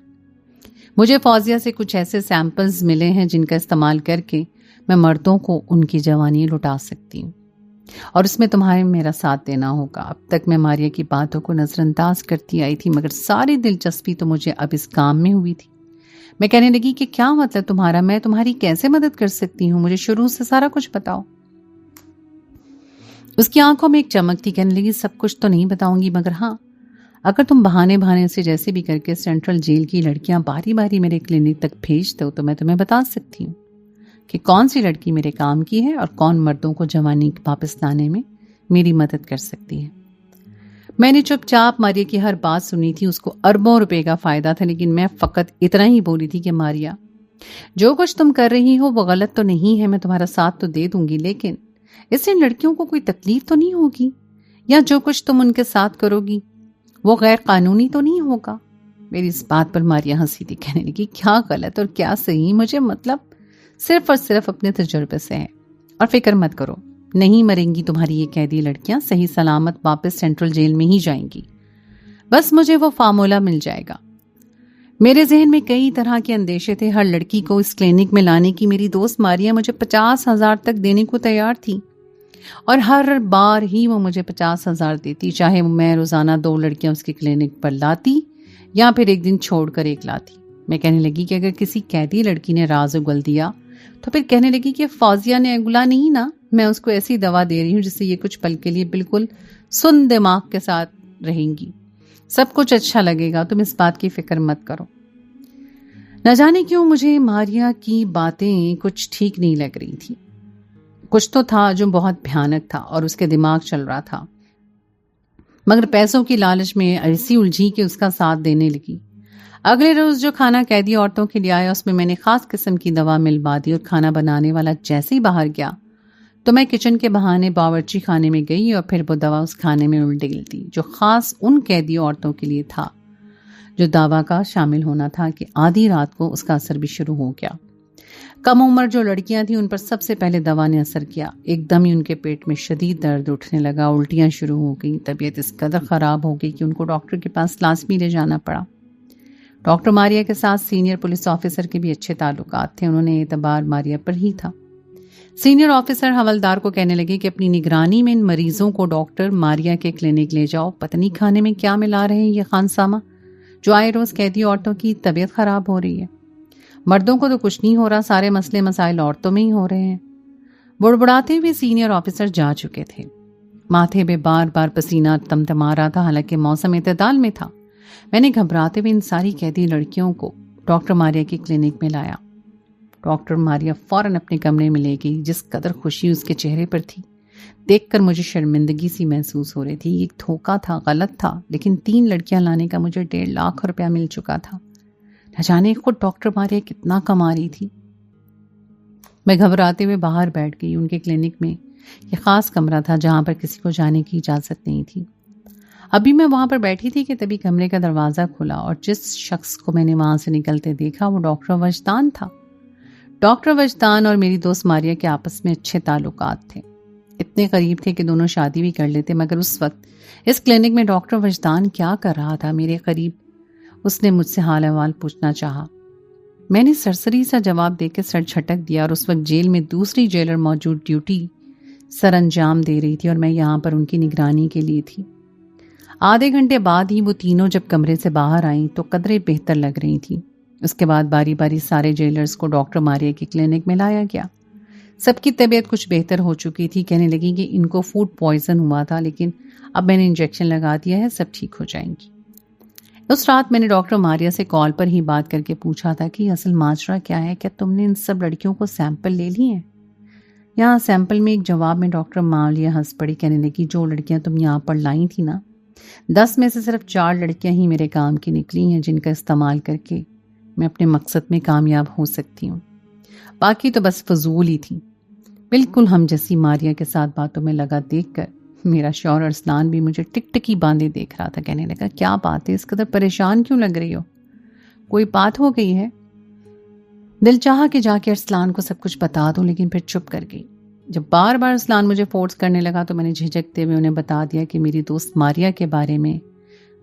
مجھے فوزیہ سے کچھ ایسے سیمپلز ملے ہیں جن کا استعمال کر کے میں مردوں کو ان کی جوانی لٹا سکتی ہوں، اور اس میں تمہارے میرا ساتھ دینا ہوگا. اب تک میں ماریا کی باتوں کو نظر انداز کرتی آئی تھی مگر ساری دلچسپی تو مجھے اب اس کام میں ہوئی تھی. میں کہنے لگی کہ کیا مطلب تمہارا؟ میں تمہاری کیسے مدد کر سکتی ہوں؟ مجھے شروع سے سارا کچھ بتاؤ. اس کی آنکھوں میں ایک چمک تھی. کہنے لگی سب کچھ تو نہیں بتاؤں گی مگر ہاں، اگر تم بہانے سے جیسے بھی کر کے سینٹرل جیل کی لڑکیاں باری باری میرے کلینک تک بھیج دو تو میں تمہیں بتا سکتی ہوں کہ کون سی لڑکی میرے کام کی ہے اور کون مردوں کو جوانی واپس لانے میں میری مدد کر سکتی ہے. میں نے چپ چاپ ماریا کی ہر بات سنی تھی. اس کو اربوں روپے کا فائدہ تھا لیکن میں فقط اتنا ہی بولی تھی کہ ماریا جو کچھ تم کر رہی ہو وہ غلط تو نہیں ہے، میں تمہارا ساتھ تو دے دوں گی لیکن اس سے لڑکیوں کو کوئی تکلیف تو نہیں ہوگی، یا جو کچھ تم ان کے ساتھ کرو گی وہ غیر قانونی تو نہیں ہوگا. میری اس بات پر ماریا ہنسی تھی. کہنے لگی کیا غلط اور کیا صحیح مجھے مطلب صرف اور صرف اپنے تجربے سے ہے، اور فکر مت کرو نہیں مریں گی تمہاری یہ قیدی لڑکیاں، صحیح سلامت واپس سینٹرل جیل میں ہی جائیں گی. بس مجھے وہ فارمولا مل جائے گا. میرے ذہن میں کئی طرح کے اندیشے تھے. ہر لڑکی کو اس کلینک میں لانے کی میری دوست ماریا مجھے 50,000 تک دینے کو تیار تھی، اور ہر بار ہی وہ مجھے 50,000 دیتی، چاہے میں روزانہ 2 لڑکیاں اس کی کلینک پر لاتی یا پھر ایک دن چھوڑ کر ایک لاتی. میں کہنے لگی کہ اگر کسی قیدی لڑکی نے راز اگل دیا تو پھر کہنے لگی کہ فوزیہ نے اگلا نہیں نا، میں اس کو ایسی دوا دے رہی ہوں جس سے یہ کچھ پل کے لیے بالکل سن دماغ کے ساتھ رہیں گی، سب کچھ اچھا لگے گا، تم اس بات کی فکر مت کرو. نہ جانے کیوں مجھے ماریا کی باتیں کچھ ٹھیک نہیں لگ رہی تھی. کچھ تو تھا جو بہت بھیانک تھا اور اس کے دماغ چل رہا تھا، مگر پیسوں کی لالچ میں ایسی الجھی کہ اس کا ساتھ دینے لگی. اگلے روز جو کھانا قیدی عورتوں کے لیے آیا اس میں نے خاص قسم کی دوا ملوا دی، اور کھانا بنانے والا جیسے ہی باہر گیا تو میں کچن کے بہانے باورچی خانے میں گئی اور پھر وہ دوا اس کھانے میں ڈال دی جو خاص ان قیدی عورتوں کے لیے تھا جو دوا کا شامل ہونا تھا کہ آدھی رات کو اس کا اثر بھی شروع ہو گیا. کم عمر جو لڑکیاں تھیں ان پر سب سے پہلے دوا نے اثر کیا. ایک دم ہی ان کے پیٹ میں شدید درد اٹھنے لگا، الٹیاں شروع ہو گئی، طبیعت اس قدر خراب ہو گئی کہ ان کو ڈاکٹر کے پاس لازمی لے جانا پڑا. ڈاکٹر ماریا کے ساتھ سینئر پولیس آفیسر کے بھی اچھے تعلقات تھے، انہوں نے اعتبار ماریا پر ہی تھا. سینئر آفیسر حوالدار کو کہنے لگے کہ اپنی نگرانی میں ان مریضوں کو ڈاکٹر ماریا کے کلینک لے جاؤ. پتہ نہیں کھانے میں کیا ملا رہے ہیں یہ خانسامہ جو آئے روز قیدی عورتوں کی طبیعت خراب ہو رہی ہے. مردوں کو تو کچھ نہیں ہو رہا، سارے مسئلے مسائل عورتوں میں ہی ہو رہے ہیں. بڑبڑاتے ہوئے سینئر آفیسر جا چکے تھے. ماتھے پہ بار بار پسینہ تمتما رہا تھا، حالانکہ موسم اعتدال میں تھا. میں نے گھبراتے ہوئے ان ساری قیدی لڑکیوں کو ڈاکٹر ماریا کی کلینک میں لایا. ڈاکٹر ماریا فوراً اپنے کمرے میں لے گئی. جس قدر خوشی اس کے چہرے پر تھی دیکھ کر مجھے شرمندگی سی محسوس ہو رہی تھی. ایک دھوکا تھا، غلط تھا، لیکن 3 لڑکیاں لانے کا مجھے 1.5 لاکھ روپیہ مل چکا تھا. نہ جانے خود ڈاکٹر ماریا کتنا کما رہی تھی. میں گھبراتے ہوئے باہر بیٹھ گئی. ان کے کلینک میں یہ خاص کمرہ تھا جہاں پر کسی کو جانے کی اجازت نہیں تھی. ابھی میں وہاں پر بیٹھی تھی کہ تبھی کمرے کا دروازہ کھلا اور جس شخص کو میں نے وہاں سے نکلتے دیکھا وہ ڈاکٹر وجدان تھا. ڈاکٹر وجدان اور میری دوست ماریا کے آپس میں اچھے تعلقات تھے، اتنے قریب تھے کہ دونوں شادی بھی کر لیتے. مگر اس وقت اس کلینک میں ڈاکٹر وجدان کیا کر رہا تھا میرے قریب؟ اس نے مجھ سے حال احوال پوچھنا چاہا. میں نے سرسری سا جواب دے کے سر جھٹک دیا. اور اس وقت جیل میں دوسری جیلر موجود ڈیوٹی سر انجام دے رہی تھی اور میں یہاں پر ان کی نگرانی کے لیے تھی. آدھے گھنٹے بعد ہی وہ تینوں جب کمرے سے باہر آئیں تو قدرے بہتر لگ رہی تھیں. اس کے بعد باری باری سارے جیلرز کو ڈاکٹر ماریا کی کلینک میں لایا گیا. سب کی طبیعت کچھ بہتر ہو چکی تھی. کہنے لگی کہ ان کو فوڈ پوائزن ہوا تھا، لیکن اب میں نے انجیکشن لگا دیا ہے، سب ٹھیک ہو جائیں گی. اس رات میں نے ڈاکٹر ماریا سے کال پر ہی بات کر کے پوچھا تھا کہ اصل ماجرا کیا ہے، کیا تم نے ان سب لڑکیوں کو سیمپل لے لی ہیں؟ یہاں سیمپل میں ایک جواب میں ڈاکٹر ماریا ہنس پڑی. کہنے لگی جو لڑکیاں تم یہاں پر لائی تھی نا، 10 میں سے صرف 4 لڑکیاں ہی میرے کام کی نکلی ہیں، جن کا استعمال کر کے میں اپنے مقصد میں کامیاب ہو سکتی ہوں. باقی تو بس فضول ہی تھی. بالکل ہم جیسی ماریا کے ساتھ باتوں میں لگا دیکھ کر میرا شوہر ارسلان بھی مجھے ٹک ٹکی باندھے دیکھ رہا تھا. کہنے لگا کیا بات ہے، اس قدر پریشان کیوں لگ رہی ہو؟ کوئی بات ہو گئی ہے؟ دل چاہا کہ جا کے ارسلان کو سب کچھ بتا دوں، لیکن پھر چپ کر گئی. جب بار بار ارسلان مجھے فورس کرنے لگا تو میں نے جھجکتے ہوئے انہیں بتا دیا کہ میری دوست ماریا کے بارے میں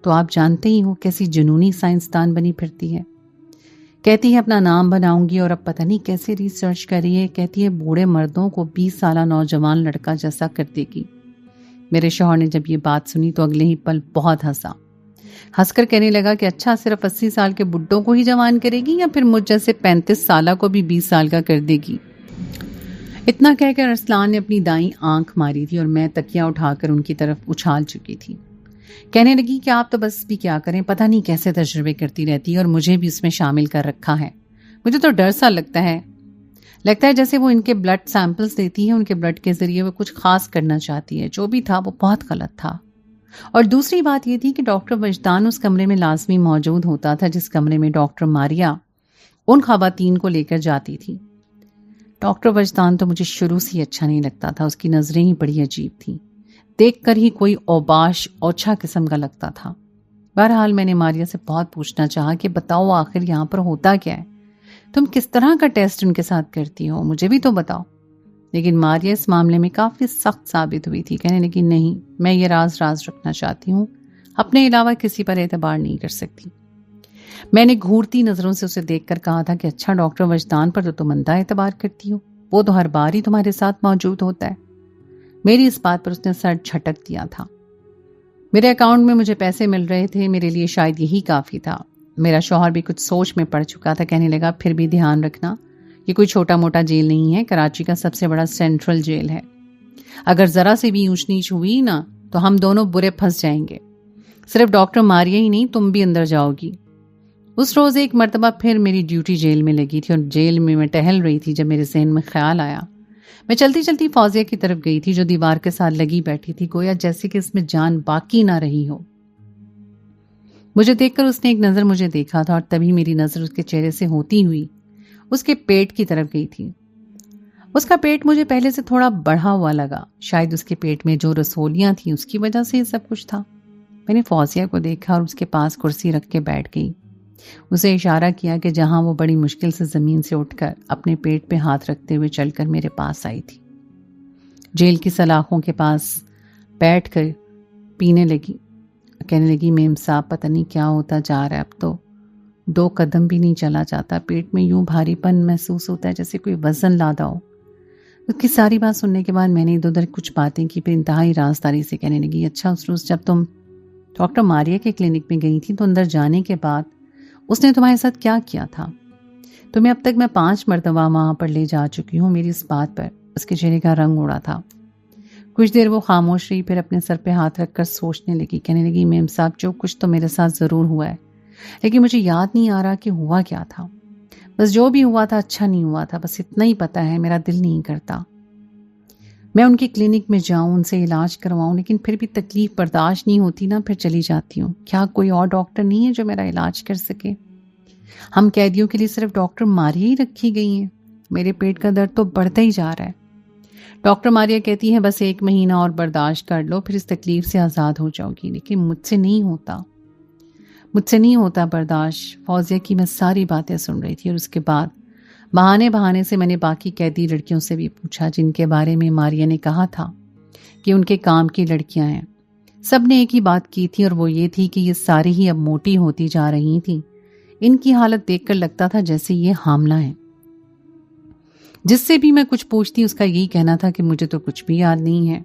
تو آپ جانتے ہی ہو کیسی جنونی سائنسدان بنی پھرتی ہے. کہتی ہے اپنا نام بناؤں گی، اور اب پتہ نہیں کیسے ریسرچ کر رہی ہے. کہتی ہے بوڑھے مردوں کو 20 سالہ نوجوان لڑکا جیسا کر دے گی. میرے شوہر نے جب یہ بات سنی تو اگلے ہی پل بہت ہنس کر کہنے لگا کہ اچھا صرف 80 سال کے بڈھوں کو ہی جوان کرے گی یا پھر مجھ جیسے 35 سالہ کو بھی 20 سال کا کر دے گی؟ اتنا کہہ کر ارسلان نے اپنی دائیں آنکھ ماری تھی اور میں تکیہ اٹھا کر ان کی طرف اچھال چکی تھی. کہنے لگی کہ آپ تو بس بھی کیا کریں، پتہ نہیں کیسے تجربے کرتی رہتی ہے اور مجھے بھی اس میں شامل کر رکھا ہے. مجھے تو ڈر سا لگتا ہے جیسے وہ ان کے بلڈ سیمپلز دیتی ہے، ان کے بلڈ کے ذریعے وہ کچھ خاص کرنا چاہتی ہے. جو بھی تھا وہ بہت غلط تھا. اور دوسری بات یہ تھی کہ ڈاکٹر وجدان اس کمرے میں لازمی موجود ہوتا تھا جس کمرے میں ڈاکٹر ماریا ان خواتین کو لے کر جاتی تھی. ڈاکٹر وجدان تو مجھے شروع سے ہی اچھا نہیں لگتا تھا. اس کی نظریں ہی بڑی عجیب تھیں، دیکھ کر ہی کوئی اوباش اوچھا قسم کا لگتا تھا. بہرحال میں نے ماریا سے بہت پوچھنا چاہا کہ بتاؤ آخر یہاں پر ہوتا کیا ہے، تم کس طرح کا ٹیسٹ ان کے ساتھ کرتی ہو، مجھے بھی تو بتاؤ. لیکن ماریا اس معاملے میں کافی سخت ثابت ہوئی تھی. کہنے لگی نہیں، میں یہ راز رکھنا چاہتی ہوں، اپنے علاوہ کسی پر اعتبار نہیں کر سکتی. میں نے گھورتی نظروں سے اسے دیکھ کر کہا تھا کہ اچھا ڈاکٹر وجدان پر تو تم اندھا اعتبار کرتی ہو، وہ تو ہر بار ہی تمہارے ساتھ موجود ہوتا ہے. میری اس بات پر اس نے سر جھٹک دیا تھا. میرے اکاؤنٹ میں مجھے پیسے مل رہے تھے، میرے لیے شاید یہی کافی تھا. میرا شوہر بھی کچھ سوچ میں پڑ چکا تھا. کہنے لگا پھر بھی دھیان رکھنا، یہ کوئی چھوٹا موٹا جیل نہیں ہے، کراچی کا سب سے بڑا سینٹرل جیل ہے. اگر ذرا سے بھی اونچ نیچ ہوئی نا تو ہم دونوں برے پھنس جائیں گے. صرف ڈاکٹر ماریا ہی نہیں، تم بھی اندر جاؤ گی. اس روز ایک مرتبہ پھر میری ڈیوٹی جیل میں لگی تھی اور جیل میں ٹہل رہی تھی جب میرے ذہن میں خیال آیا. میں چلتی چلتی فوزیہ کی طرف گئی تھی جو دیوار کے ساتھ لگی بیٹھی تھی، گویا جیسے کہ اس میں جان باقی نہ رہی ہو. مجھے دیکھ کر اس نے ایک نظر مجھے دیکھا تھا اور تبھی میری نظر اس کے چہرے سے ہوتی ہوئی اس کے پیٹ کی طرف گئی تھی. اس کا پیٹ مجھے پہلے سے تھوڑا بڑھا ہوا لگا. شاید اس کے پیٹ میں جو رسولیاں تھیں اس کی وجہ سے یہ سب کچھ تھا. میں نے فوزیہ کو دیکھا اور اس کے پاس کرسی رکھ کے بیٹھ گئی. اسے اشارہ کیا کہ جہاں وہ بڑی مشکل سے زمین سے اٹھ کر اپنے پیٹ پہ ہاتھ رکھتے ہوئے چل کر میرے پاس آئی تھی. جیل کی سلاخوں کے پاس بیٹھ کر پینے لگی. کہنے لگی میم صاحب پتہ نہیں کیا ہوتا جا رہا ہے، اب تو 2 قدم بھی نہیں چلا جاتا، پیٹ میں یوں بھاری پن محسوس ہوتا ہے جیسے کوئی وزن لادا ہو. اس کی ساری بات سننے کے بعد میں نے ادھر ادھر کچھ باتیں کی، پھر انتہائی رازداری سے کہنے لگی اچھا اس روز جب تم ڈاکٹر ماریا کے کلینک میں گئی تھی تو اندر جانے کے بعد اس نے تمہارے ساتھ کیا کیا تھا؟ تمہیں اب تک میں 5 مرتبہ وہاں پر لے جا چکی ہوں. میری اس بات پر اس کے چہرے کا رنگ اڑا تھا. کچھ دیر وہ خاموش رہی، پھر اپنے سر پہ ہاتھ رکھ کر سوچنے لگی. کہنے لگی میم صاحب جو کچھ تو میرے ساتھ ضرور ہوا ہے، لیکن مجھے یاد نہیں آ رہا کہ ہوا کیا تھا. بس جو بھی ہوا تھا اچھا نہیں ہوا تھا، بس اتنا ہی پتا ہے. میرا دل نہیں کرتا میں ان کی کلینک میں جاؤں، ان سے علاج کرواؤں، لیکن پھر بھی تکلیف برداشت نہیں ہوتی نا، پھر چلی جاتی ہوں. کیا کوئی اور ڈاکٹر نہیں ہے جو میرا علاج کر سکے؟ ہم قیدیوں کے لیے صرف ڈاکٹر ماریا ہی رکھی گئی ہیں. میرے پیٹ کا درد تو بڑھتا ہی جا رہا ہے. ڈاکٹر ماریا کہتی ہے بس 1 مہینہ اور برداشت کر لو، پھر اس تکلیف سے آزاد ہو جاؤ گی. لیکن مجھ سے نہیں ہوتا برداشت. فوزیہ کی میں ساری باتیں سن رہی تھی اور اس کے بعد بہانے سے میں نے باقی قیدی لڑکیوں سے بھی پوچھا جن کے بارے میں ماریا نے کہا تھا کہ ان کے کام کی لڑکیاں ہیں. سب نے ایک ہی بات کی تھی اور وہ یہ تھی کہ یہ ساری ہی اب موٹی ہوتی جا رہی تھیں. ان کی حالت دیکھ کر لگتا تھا جیسے یہ حاملہ ہیں. جس سے بھی میں کچھ پوچھتی اس کا یہی کہنا تھا کہ مجھے تو کچھ بھی یاد نہیں ہے.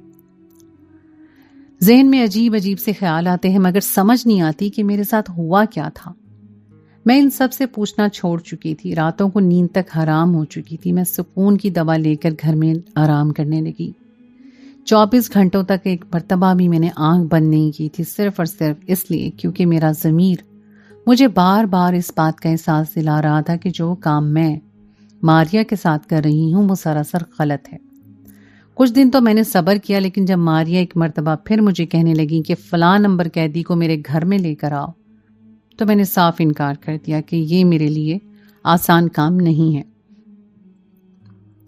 ذہن میں عجیب سے خیال آتے ہیں مگر سمجھ نہیں آتی کہ میرے ساتھ ہوا کیا تھا. میں ان سب سے پوچھنا چھوڑ چکی تھی. راتوں کو نیند تک حرام ہو چکی تھی. میں سکون کی دوا لے کر گھر میں آرام کرنے لگی. 24 گھنٹوں تک ایک مرتبہ بھی میں نے آنکھ بند نہیں کی تھی، صرف اور صرف اس لیے کیونکہ میرا ضمیر مجھے بار بار اس بات کا احساس دلا رہا تھا کہ جو کام میں ماریا کے ساتھ کر رہی ہوں وہ سراسر غلط ہے. کچھ دن تو میں نے صبر کیا، لیکن جب ماریا ایک مرتبہ پھر مجھے کہنے لگی کہ فلاں نمبر قیدی کو میرے گھر میں لے کر آؤ، تو میں نے صاف انکار کر دیا کہ یہ میرے لیے آسان کام نہیں ہے.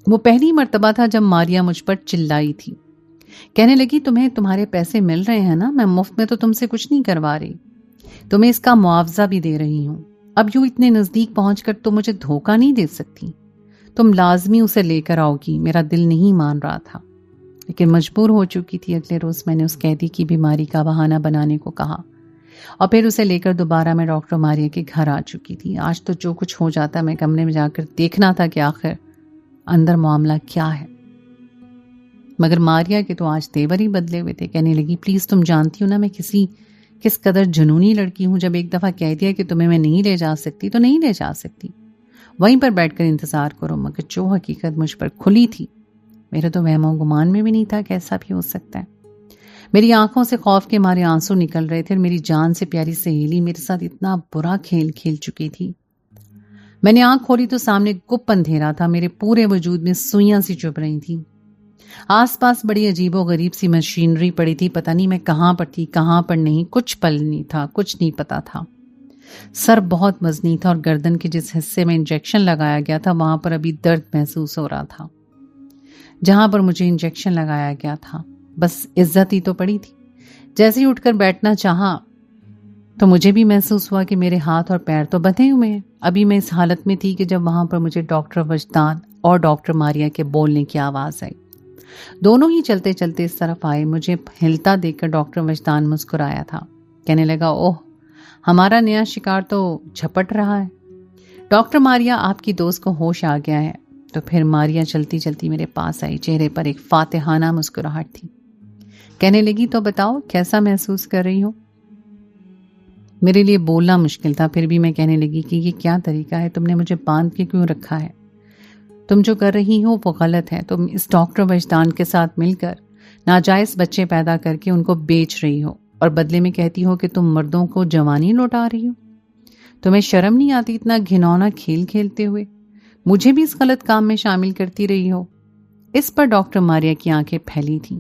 وہ پہلی مرتبہ تھا جب ماریا مجھ پر چلائی تھی. کہنے لگی تمہیں تمہارے پیسے مل رہے ہیں نا، میں مفت میں تو تم سے کچھ نہیں کروا رہی، تمہیں اس کا معاوضہ بھی دے رہی ہوں. اب یوں اتنے نزدیک پہنچ کر تم مجھے دھوکہ نہیں دے سکتی، تم لازمی اسے لے کر آؤ گی. میرا دل نہیں مان رہا تھا، لیکن مجبور ہو چکی تھی. اگلے روز میں نے اس قیدی کی بیماری کا بہانہ بنانے کو کہا اور پھر اسے لے کر دوبارہ میں ڈاکٹر ماریا کے گھر آ چکی تھی. آج تو جو کچھ ہو جاتا میں کمرے میں جا کر دیکھنا تھا کہ آخر اندر معاملہ کیا ہے. مگر ماریا کے تو آج تیور ہی بدلے ہوئے تھے. کہنے لگی پلیز تم جانتی ہو نا میں کس قدر جنونی لڑکی ہوں. جب ایک دفعہ کہہ دیا کہ تمہیں میں نہیں لے جا سکتی تو نہیں لے جا سکتی، وہیں پر بیٹھ کر انتظار کرو. مگر جو حقیقت مجھ پر کھلی تھی میرے تو وہم و گمان میں بھی نہیں تھا کہ ایسا بھی ہو سکتا ہے. میری آنکھوں سے خوف کے مارے آنسو نکل رہے تھے اور میری جان سے پیاری سہیلی میرے ساتھ اتنا برا کھیل کھیل چکی تھی. میں نے آنکھ کھولی تو سامنے گپ اندھیرا تھا. میرے پورے وجود میں سوئیاں سی چبھ رہی تھیں. آس پاس بڑی عجیب و غریب سی مشینری پڑی تھی. پتہ نہیں میں کہاں پر تھی کہاں پر نہیں، کچھ پل نہیں تھا، کچھ نہیں پتا تھا. سر بہت وزنی تھا اور گردن کے جس حصے میں انجیکشن لگایا گیا تھا وہاں پر ابھی درد محسوس ہو رہا تھا. جہاں پر مجھے انجیکشن لگایا گیا تھا بس عزت ہی تو پڑی تھی. جیسے ہی اٹھ کر بیٹھنا چاہا تو مجھے بھی محسوس ہوا کہ میرے ہاتھ اور پیر تو بندھے ہوئے ہیں. ابھی میں اس حالت میں تھی کہ جب وہاں پر مجھے ڈاکٹر وجدان اور ڈاکٹر ماریا کے بولنے کی آواز آئی. دونوں ہی چلتے چلتے اس طرف آئے. مجھے ہلتا دیکھ کر ڈاکٹر وجدان مسکرایا تھا. کہنے لگا اوہ ہمارا نیا شکار تو جھپٹ رہا ہے. ڈاکٹر ماریا آپ کی دوست کو ہوش آ گیا ہے. تو پھر ماریا چلتی چلتی میرے پاس آئی. چہرے پر ایک فاتحانہ مسکراہٹ تھی. کہنے لگی تو بتاؤ کیسا محسوس کر رہی ہو. میرے لیے بولنا مشکل تھا، پھر بھی میں کہنے لگی کہ یہ کیا طریقہ ہے، تم نے مجھے باندھ کے کیوں رکھا ہے. تم جو کر رہی ہو وہ غلط ہے. تم اس ڈاکٹر وجدان کے ساتھ مل کر ناجائز بچے پیدا کر کے ان کو بیچ رہی ہو اور بدلے میں کہتی ہو کہ تم مردوں کو جوانی لوٹا رہی ہو. تمہیں شرم نہیں آتی اتنا گھنونا کھیل کھیلتے ہوئے مجھے بھی اس غلط کام میں شامل کرتی رہی ہو. اس پر ڈاکٹر ماریا کی آنکھیں پھیلی تھیں.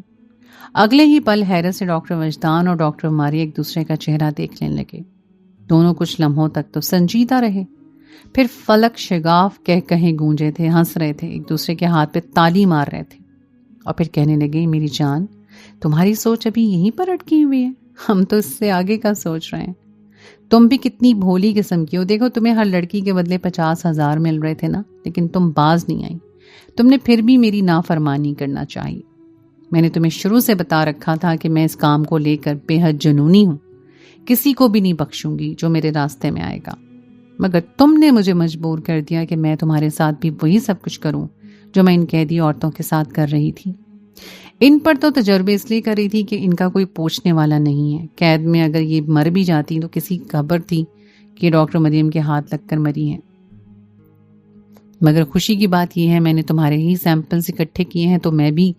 اگلے ہی پل حیرت سے ڈاکٹر وجدان اور ڈاکٹر ماریا ایک دوسرے کا چہرہ دیکھنے لگے. دونوں کچھ لمحوں تک تو سنجیدہ رہے، پھر فلک شگاف کہے گونجے تھے، ہنس رہے تھے، ایک دوسرے کے ہاتھ پہ تالی مار رہے تھے اور پھر کہنے لگے میری جان تمہاری سوچ ابھی یہیں پر اٹکی ہوئی ہے، ہم تو اس سے آگے کا سوچ رہے ہیں. تم بھی کتنی بھولی قسم کی ہو. دیکھو تمہیں ہر لڑکی کے بدلے 50,000 مل رہے تھے نا، لیکن تم باز نہیں آئی. تم نے پھر بھی میری نافرمانی کرنا چاہیے. میں نے تمہیں شروع سے بتا رکھا تھا کہ میں اس کام کو لے کر بے حد جنونی ہوں، کسی کو بھی نہیں بخشوں گی جو میرے راستے میں آئے گا. مگر تم نے مجھے مجبور کر دیا کہ میں تمہارے ساتھ بھی وہی سب کچھ کروں جو میں ان قیدی عورتوں کے ساتھ کر رہی تھی. ان پر تو تجربے اس لیے کر رہی تھی کہ ان کا کوئی پوچھنے والا نہیں ہے. قید میں اگر یہ مر بھی جاتی تو کسی خبر تھی کہ ڈاکٹر مریم کے ہاتھ لگ کر مری ہیں. مگر خوشی کی بات یہ ہے میں نے تمہارے ہی سیمپلز اکٹھے کیے ہیں، تو میں بھی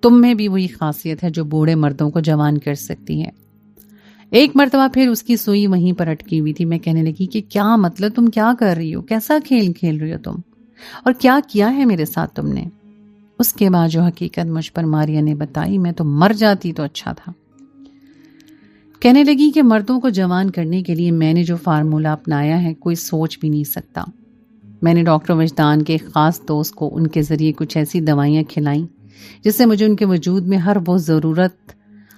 تم میں بھی وہی خاصیت ہے جو بوڑھے مردوں کو جوان کر سکتی ہے. ایک مرتبہ پھر اس کی سوئی وہیں پر اٹکی ہوئی تھی. میں کہنے لگی کہ کیا مطلب، تم کیا کر رہی ہو، کیسا کھیل کھیل رہی ہو تم، اور کیا کیا ہے میرے ساتھ تم نے. اس کے بعد جو حقیقت مجھ پر ماریا نے بتائی میں تو مر جاتی تو اچھا تھا. کہنے لگی کہ مردوں کو جوان کرنے کے لیے میں نے جو فارمولہ اپنایا ہے کوئی سوچ بھی نہیں سکتا. میں نے ڈاکٹر وجدان کے ایک خاص دوست کو ان کے ذریعے کچھ ایسی دوائیاں کھلائیں جس سے مجھے ان کے وجود میں ہر وہ ضرورت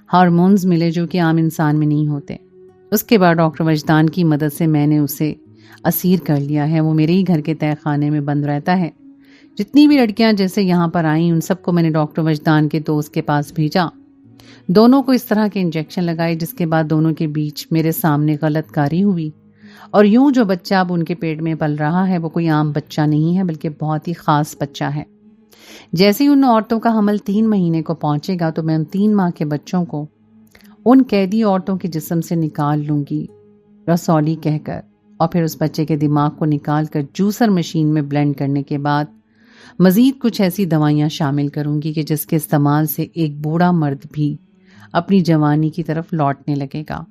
ہارمونز ملے جو کہ عام انسان میں نہیں ہوتے. اس کے بعد ڈاکٹر وجدان کی مدد سے میں نے اسے اسیر کر لیا ہے. وہ میرے ہی گھر کے تہہ خانے میں بند رہتا ہے. جتنی بھی لڑکیاں جیسے یہاں پر آئیں ان سب کو میں نے ڈاکٹر وجدان کے دوست کے پاس بھیجا. دونوں کو اس طرح کے انجیکشن لگائے جس کے بعد دونوں کے بیچ میرے سامنے غلط کاری ہوئی. اور یوں جو بچہ اب ان کے پیٹ میں پل رہا ہے وہ کوئی عام بچہ نہیں ہے بلکہ بہت ہی خاص بچہ ہے. جیسے ہی ان عورتوں کا حمل 3 مہینے کو پہنچے گا تو میں ان 3 ماہ کے بچوں کو ان قیدی عورتوں کے جسم سے نکال لوں گی رسولی کہہ کر اور پھر اس بچے کے دماغ کو نکال کر جوسر مشین میں بلینڈ کرنے کے بعد مزید کچھ ایسی دوائیاں شامل کروں گی کہ جس کے استعمال سے ایک بوڑھا مرد بھی اپنی جوانی کی طرف لوٹنے لگے گا۔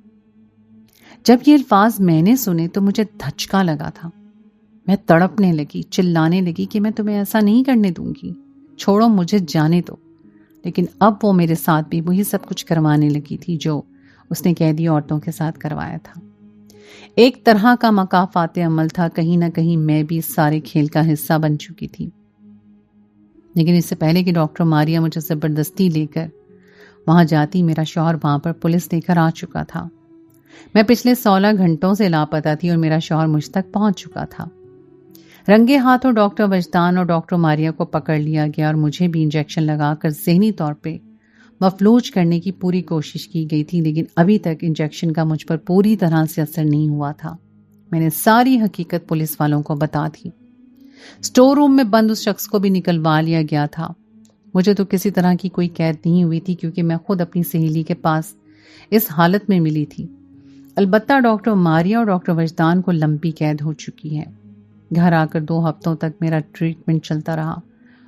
جب یہ الفاظ میں نے سنے تو مجھے دھچکا لگا تھا۔ میں تڑپنے لگی، چلانے لگی کہ میں تمہیں ایسا نہیں کرنے دوں گی، چھوڑو مجھے جانے دو۔ لیکن اب وہ میرے ساتھ بھی وہی سب کچھ کروانے لگی تھی جو اس نے قیدی عورتوں کے ساتھ کروایا تھا۔ ایک طرح کا مکافات عمل تھا، کہیں نہ کہیں میں بھی اس سارے کھیل کا حصہ بن چکی تھی۔ لیکن اس سے پہلے کہ ڈاکٹر ماریا مجھے زبردستی لے کر وہاں جاتی، میرا شوہر وہاں پر پولیس لے کر آ چکا تھا۔ میں پچھلے 16 گھنٹوں سے لاپتہ تھی اور میرا شوہر مجھ تک پہنچ چکا تھا۔ رنگے ہاتھوں ڈاکٹر وجدان اور ڈاکٹر ماریا کو پکڑ لیا گیا اور مجھے بھی انجیکشن لگا کر ذہنی طور پہ مفلوج کرنے کی پوری کوشش کی گئی تھی، لیکن ابھی تک انجیکشن کا مجھ پر پوری طرح سے اثر نہیں ہوا تھا۔ میں نے ساری حقیقت پولیس والوں کو بتا دی۔ اسٹور روم میں بند اس شخص کو بھی نکلوا لیا گیا تھا۔ مجھے تو کسی طرح کی کوئی قید نہیں ہوئی تھی کیونکہ میں خود اپنی سہیلی کے پاس اس حالت میں ملی تھی۔ البتہ ڈاکٹر ماریا اور ڈاکٹر وجدان کو لمبی قید ہو چکی ہے۔ گھر آ کر 2 ہفتوں تک میرا ٹریٹمنٹ چلتا رہا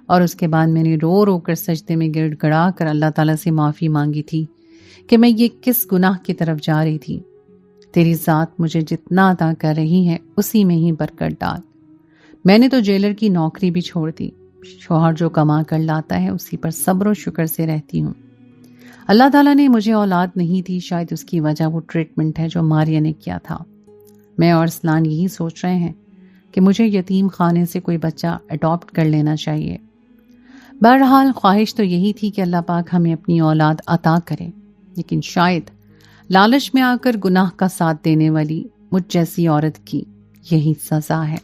اور اس کے بعد میں نے رو رو کر سجدے میں گڑ گڑا کر اللہ تعالیٰ سے معافی مانگی تھی کہ میں یہ کس گناہ کی طرف جا رہی تھی۔ تیری ذات مجھے جتنا عطا کر رہی ہے اسی میں ہی برکت ڈال۔ میں نے تو جیلر کی نوکری بھی چھوڑ دی۔ شوہر جو کما کر لاتا ہے اسی پر صبر و شکر سے رہتی ہوں۔ اللہ تعالیٰ نے مجھے اولاد نہیں دی، شاید اس کی وجہ وہ ٹریٹمنٹ ہے جو ماریا نے کیا تھا۔ میں اور اسلان یہی سوچ رہے ہیں کہ مجھے یتیم خانے سے کوئی بچہ اڈاپٹ کر لینا چاہیے۔ بہرحال خواہش تو یہی تھی کہ اللہ پاک ہمیں اپنی اولاد عطا کرے، لیکن شاید لالچ میں آ کر گناہ کا ساتھ دینے والی مجھ جیسی عورت کی یہی سزا ہے۔